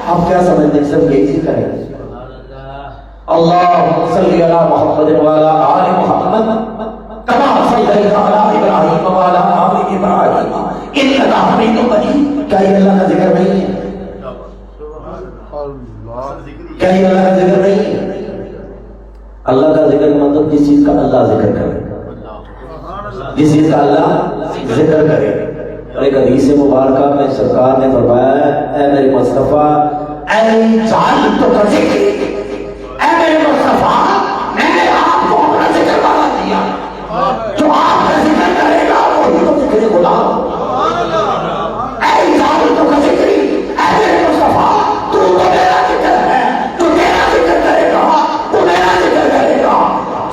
آپ کیا سمجھتے ہیں؟ سب یہی ذکر ہے۔ اللہم صلی علی محمد وعلی آل محمد کما صلیت علی ابراہیم وعلی آل ابراہیم انک حمید مجید۔ کیا یہ اللہ کا ذکر نہیں ہے؟ کیا یہ اللہ کا ذکر نہیں ہے؟ اللہ کا ذکر مطلب جس چیز کا اللہ ذکر کرے، جس چیز کا اللہ ذکر کرے۔ اور ایک حدیث مبارکہ میں سرکار نے فرمایا ہے، اے میرے مصطفیٰ، اے جان تو کا ذکر، اے میرے مصطفیٰ، میں نے آپ کو اپنا ذکر بنا دیا، جو آپ کا ذکر کرے گا وہی تو ذکر خدا۔ اے جان تو کا ذکر، اے میرے مصطفیٰ، تو میرا ذکر ہے، تو میرا ذکر کرے گا، تو میرا ذکر کرے گا،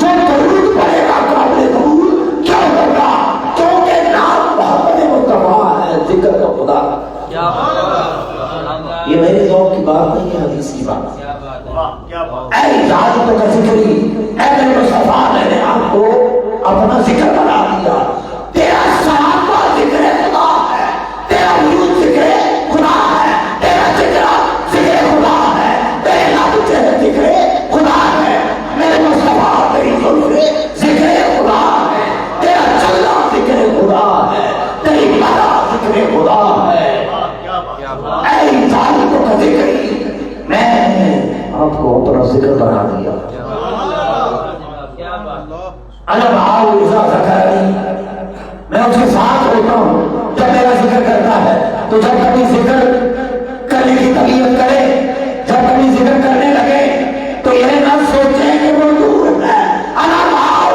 جو درود پڑھے گا قابل قبول کیا ہوگا؟ کیونکہ نام محمد مصطفیٰ ہے، ذکر کا خدا۔ یہ میرے ذوق کی بات نہیں ہے، حدیث کی بات۔ اے اجازت کا ذکری، اے میرے مصطفیٰ، میں نے آپ کو اپنا ذکر بنا دیا۔ تیرا سلام کا ذکر خدا ہے، تیرا وجود ذکر خدا ہے، تیرا ذکر خدا ہے، تیرے لب ذکر خدا ہے، میرے مصطفیٰ تیری زلف ذکر خدا ہے، تیرا چلنا ذکر خدا ہے، تیری مدد ذکر خدا ہے۔ اے انسان کو کبھی کہیں میں آپ کو اپنا ذکر بنا دیا. انا معاہ اذا ذکرنی، میں اس کے ساتھ ہوتا ہوں جب میرا ذکر کرتا ہے. تو جب کبھی ذکر کرنے کی طبیعت کرے، جب کبھی ذکر کرنے لگے تو یہ نہ سوچیں کہ وہ دور ہے. انا معاہ،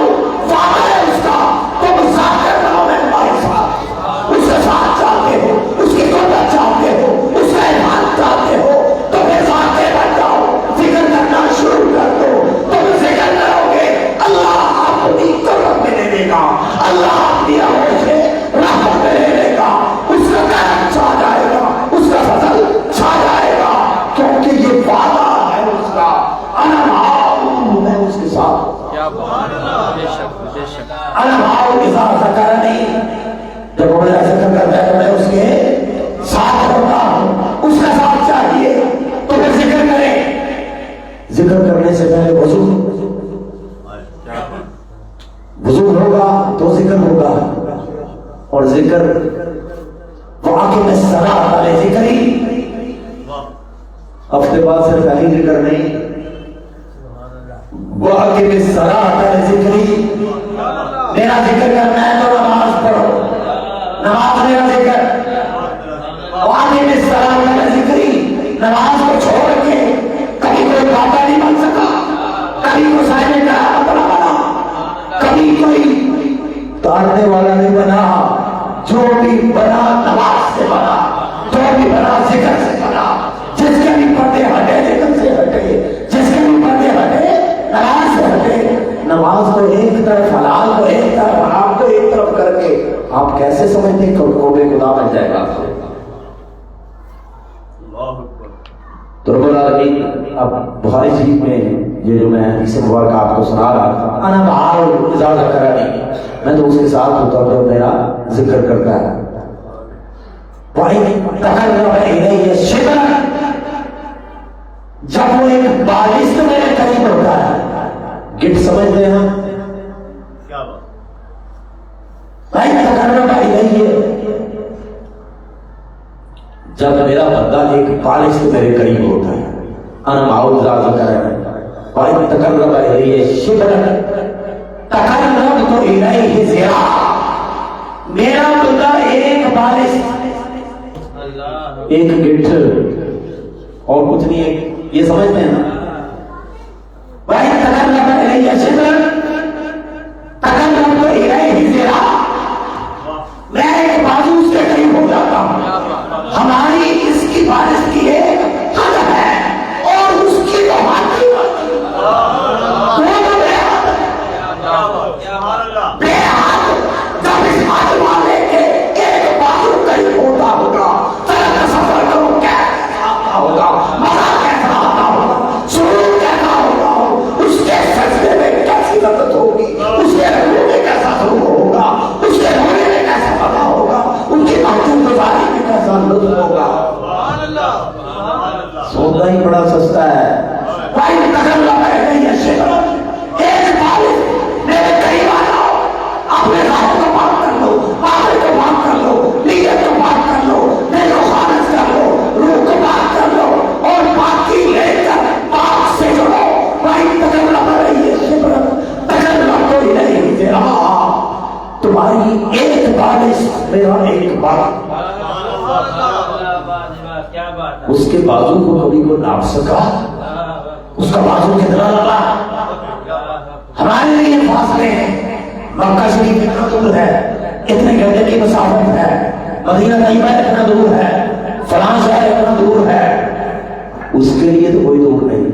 وعدہ ہے اس کا، تم ذاکر بنو میں تمہارے ساتھ، اس کے ساتھ چاہتے ہو، اس کی قدرت چاہتے ہو، اس کا عبادت چاہتے ہو تو پھر ذاکر بن جاؤ، ذکر کرنا شروع کر دو. تم ذکر کرو گے اللہ اپنی قدرت میں دے دے گا، اللہ اپنی آواز سے رحمت میں دے دے گا، اس کا کرم چھا جائے گا، اس کا فضل چھا جائے گا، کیونکہ یہ وعدہ ہے اس کا. انا معاہ، میں اس کے ساتھ. انا معاہ اذا ذکرنی، جب وہ میرا ذکر کرتا ہے تو میں اس کے ساتھ ہوتا ہوں. اس کا ساتھ چاہیے تو پھر ذکر کریں. ذکر کرنے سے پہلے وضو ہوگا تو ذکر ہوگا، اور ذکر واقع میں سنا والے ذکر ہی. ہفتے بعد صرف پہلی ذکر نہیں، واقع میں سنا والے ذکر ہی. میرا ذکر کرنا ہے تو نماز پڑھو، نماز میرا ذکر. واقع میں سنا والے ذکر ہی. نماز کو چھوڑ کے کبھی کوئی بابا نہیں بن سکا، کبھی کوئی صاحب کا بنا، کبھی کوئی تارنے والا نہیں بنا. جو بھی بنا نماز سے بنا، جو بھی بنا ذکر سے بنا. جس کے بھی پردے ہٹے ذکر سے ہٹے، جس کے بھی پردے ہٹے نماز سے ہٹے. نماز کو ایک طرف، حلال کو ایک طرف، حرام کو ایک طرف کر کے آپ کیسے سمجھتے ہیں کہ قوم خدا بن جائے گا آپ سے؟ تو رب العالمین اب بخاری شریف میں یہ جو میں حدیث مبارکہ آپ کو سنا رہا تھا، انا معاہ اذا ذکرنی، میں تو اس کے ساتھ ہوتا ہوں جب میرا ذکر کرتا ہے. وَإِن تَقَرَّبَ إِلَيَّ شِبْرًا، جب وہ ایک بالشت میرے قریب ہوتا ہے. گٹ سمجھتے ہیں کیا بات؟ وَإِن تَقَرَّبَ إِلَيَّ، جب میرا بندہ ایک بالشت میرے قریب ہوتا ہے. انا معاہ اذا ذکرنی وَإِن تَقَرَّبَ إِلَيَّ شِبْرًا تَقَرَّبْتُ إِلَيْهِ ذِرَاعًا، میرا بندہ ایک بالشت، ایک گٹھ اور کچھ نہیں ہے. یہ سمجھتے ہیں نا؟ وَإِن تَقَرَّبَ إِلَيَّ شِبْرًا تَقَرَّبْتُ إِلَيْهِ ذِرَاعًا، میں ایک بازو اس کے قریب ہو جاتا ہوں. ہماری اس کی بارش کی ایک حد ہے اور اس کی تو ہاتھی بے حد. جب اس حد والے کے ایک بازو قریب ہوتا ہوگا تو سفر کرو کیسا آتا ہوگا، مزہ کیسا آتا ہوگا، سرور کیسا ہوگا، اس کے سجدے میں کیسی لذت ہوگی، اس کے رکوع میں کیسا سرور ہوگا، اس کے رونے میں کیسا مزہ ہوگا، ان کی محفوظ گزاری میں کیسا لطف ہوگا. سودا ہی بڑا سستا ہے. وَإِن تَقَرَّبَ إِلَيَّ شِبْرًا، ایک بالشت میرے قریب آ جاؤ، اپنے ذات کو پاک کر لو، آخر کو پاک کر لو، نیت کو پاک کر لو، دل کو خالص کر لو، روح کو پاک کر لو، اور پاکی لے کر پاک سے جڑو. وَإِن تَقَرَّبَ إِلَيَّ شِبْرًا تَقَرَّبْتُ إِلَيْهِ ذِرَاعًا، تمہاری ایک بالشت میرا ایک بالشت. اس کے بازو کو کبھی کو ناپ سکا؟ اس کا بازو کتنا لگا؟ ہمارے لیے فاصلے ہیں. مکہ شریف اتنا دور ہے، اتنے گھنٹے کی مسافت ہے، مدینہ طیبہ اتنا دور ہے، فلاں شہر اتنا دور ہے. اس کے لیے تو کوئی دور نہیں،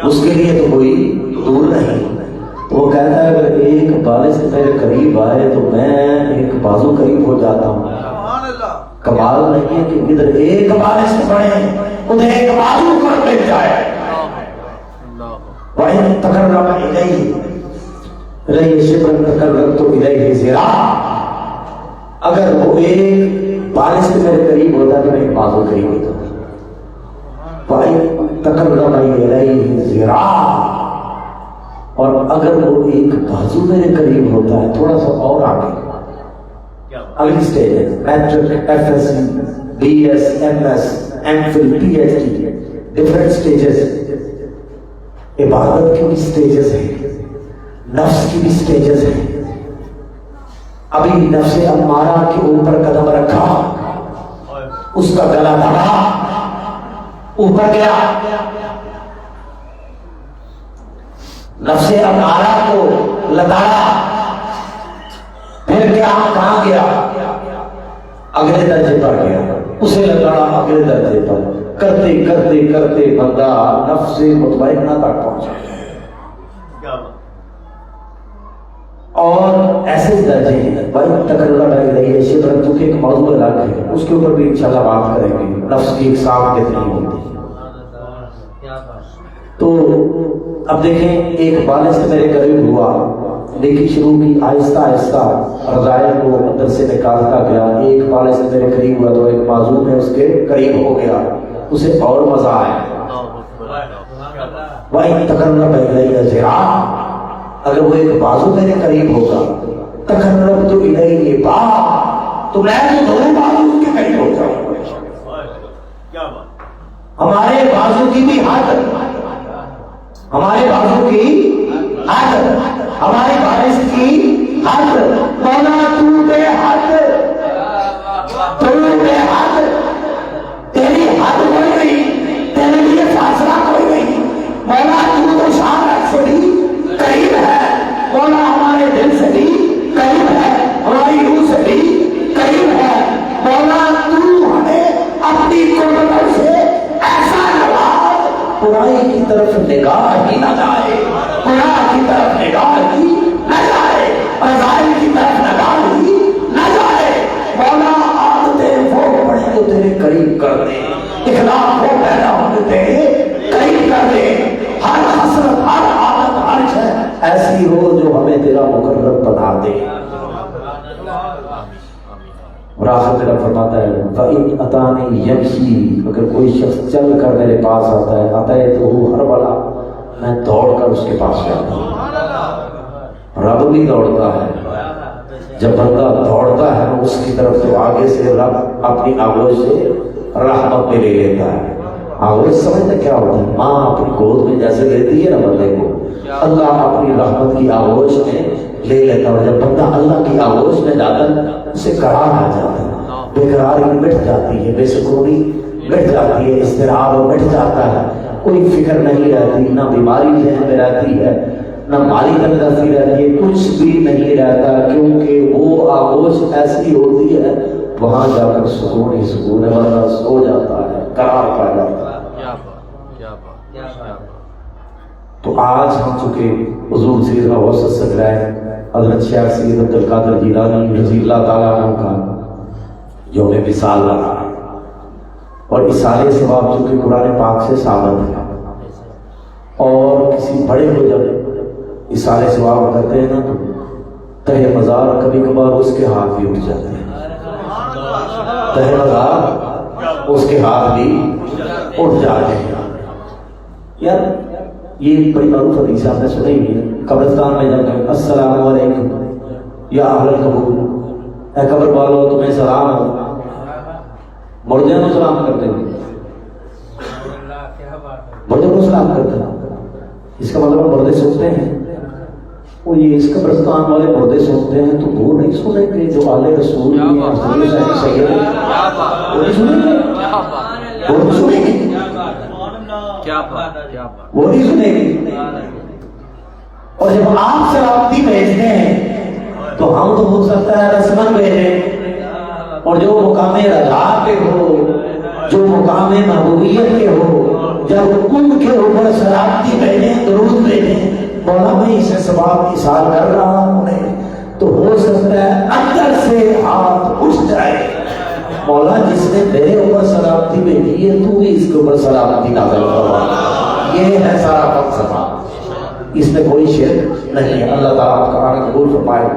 اس کے لیے تو کوئی دور نہیں. تو وہ کہتا ہے اگر ایک بالشت میرے قریب آئے تو میں ایک بازو قریب ہو جاتا ہوں. کمال نہیں ہے کہ ادھر ایک بالشت پڑے ادھر ایک بازو پر مل جائے. وَإِن تَقَرَّبَ إِلَيَّ شِبْرًا تَقَرَّبْتُ إِلَيْهِ ذِرَاعًا، اگر وہ ایک بالشت میرے قریب ہوتا تو میں ایک بازو قریب ہوتا. وَإِن تَقَرَّبَ إِلَيْهِ ذِرَاعًا، اور اگر وہ ایک بازو میرے قریب ہوتا ہے تھوڑا سا اور آگے اگلی اسٹیج ہے matric, F S C, B S, M S, M Phil, P H D, different stages. عبادت کی بھی سٹیجز ہیں، نفس کی بھی سٹیجز ہیں. ابھی نفس امارہ کے اوپر قدم رکھا، اس کا گلا دبا، اوپر گیا. نفس امارہ کو لتاڑا، پھر کیا کہاں گیا؟ اگلے درجے پر گیا، اسے لتاڑا اگلے درجے پر. کرتے کرتے کرتے بندہ نفس مطمئنہ تک پہنچا. اور ایسے درجے ہیں بھائی تکرر بیٹھ رہی ہے شبرت چونکہ ایک موضوع الگ ہے، اس کے اوپر بھی انشاءاللہ بات کریں گے. نفس کی اقسام کتنی ہوتی ہے. تو اب دیکھیں ایک بالغ سے میرے قریب ہوا، لیکن شروع کی آہستہ آہستہ رضائل کو اندر سے نکالتا گیا. ایک بالغ سے میرے قریب ہوا تو ایک معذور میں اس کے قریب ہو گیا، اسے اور مزہ آیا. بھائی تکرر بیٹھ رہی ہے ذرا، اگر وہ ایک بازو میرے قریب ہوگا تقرب تو الیہ با، تو میں تو دونوں بازو کے قریب ہو جاؤں. ہمارے بازو کی بھی حد، ہمارے بازو کی حد، ہمارے بارش کی حد. مولا تو بے حد، تو بے حد، تیری حد کوئی نہیں، تیرے لیے فاصلہ کوئی نہیں. مولا تو شان سے بھی قریب ہے، مولا ہمارے دل سے بھی قریب ہے، ہماری روح سے بھی قریب ہے. مولا تو ہمیں اپنی قربت سے ایسا نواز، برائی کی طرف نگاہ ہی نہ جائے، گناہ کی طرف نگاہ ہی نہ جائے، رضائل کی طرف نگاہ ہی نہ جائے. مولا عادتیں وہ پڑے تو تیرے قریب کر دے، اخلاق وہ پیدا ہونے تیرے قریب کر دے. ہر حسرت، ہر عادت، ہر شے ایسی ہو جو ہمیں تیرا مقرب بنا دے. اور آخر تیرا فرماتا ہے فَإِنْ أَتَانِي يَمْشِي، اگر کوئی شخص چل کر میرے پاس آتا ہے، أَتَيْتُهُ هَرْوَلًا، میں دوڑ کر اس کے پاس جاتا ہوں. رب بھی دوڑتا ہے، جب بندہ دوڑتا ہے اس کی طرف تو آگے سے رب اپنی آغوش سے رحمت میں لے لیتا ہے. آغوش سمجھتے کیا ہوتا ہے؟ ماں اپنی گود میں جیسے لیتی ہے نا بندے کو، اللہ اپنی رحمت کی آغوش میں لے لیتا ہے. جب بندہ اللہ کی آغوش میں جاتا ہے اسے قرار آ جاتا ہے، بے قراری مٹ جاتی ہے، بے سکونی مٹ جاتی ہے، اضطراب مٹ جاتا ہے. کوئی فکر نہیں رہتی، نہ بیماری ذہن میں رہتی ہے، نہ مالی تنگی رہتی ہے، کچھ بھی نہیں رہتا، کیونکہ وہ آغوش ایسی ہوتی ہے وہاں جا کر سکون ہی سکون ہے. بندہ سو جاتا ہے، قرار پا جاتا ہے. تو آج ہم چونکہ حضور سیدنا غوث الصغرائے حضرت شیخ سید عبد القادر جیلانی رضی اللہ تعالیٰ عنہ کا یوم وصال رہا، اور اصالے ثواب چونکہ قرآن پاک سے ثابت ہے، اور کسی بڑے کو جب اصالے ثواب کرتے ہیں نا تو تہ مزار کبھی کبھار اس کے ہاتھ بھی اٹھ جاتے ہیں، تہ مزار اس کے ہاتھ بھی اٹھ جاتے ہیں. یار یہ بڑی معروف حدیث آپ نے سنی ہوئی ہے، قبرستان میں جب کہ السلام علیکم یا اہل القبور، اے قبر والو تمہیں سلام ہو. مردے کو سلام کرتے ہیں، مردے کو سلام کرتے ہیں. اس کا مطلب مردے سنتے ہیں، وہ یہ اس قبرستان والے مردے سنتے ہیں تو وہ نہیں سنیں گے جو آل رسول وہ نہیں سنیں گے، وہ نہیں سنیں گے، وہ نہیں سنے گی. اور جب آپ سلامتی بھیجتے ہیں تو ہم تو ہو سکتا ہے رسمن بھیجیں، اور جو مقام رضا پہ ہو، جو مقام محبوبیت کے ہو، جب ان کے اوپر سلامتی بھیجیں، درود بھیجیں، مولا میں اسے ثواب اثار کر رہا ہوں تو ہو سکتا ہے اندر سے ہاتھ اٹھ جائے، مولا جس نے میرے اوپر سلامتی بھیجی ہے تو بھی اس کے اوپر سلامتی نازل کروا. یہ ہے سارا فلسفہ، اس میں کوئی شرک نہیں ہے. اللہ تعالیٰ آپ کا قبول فرمائے.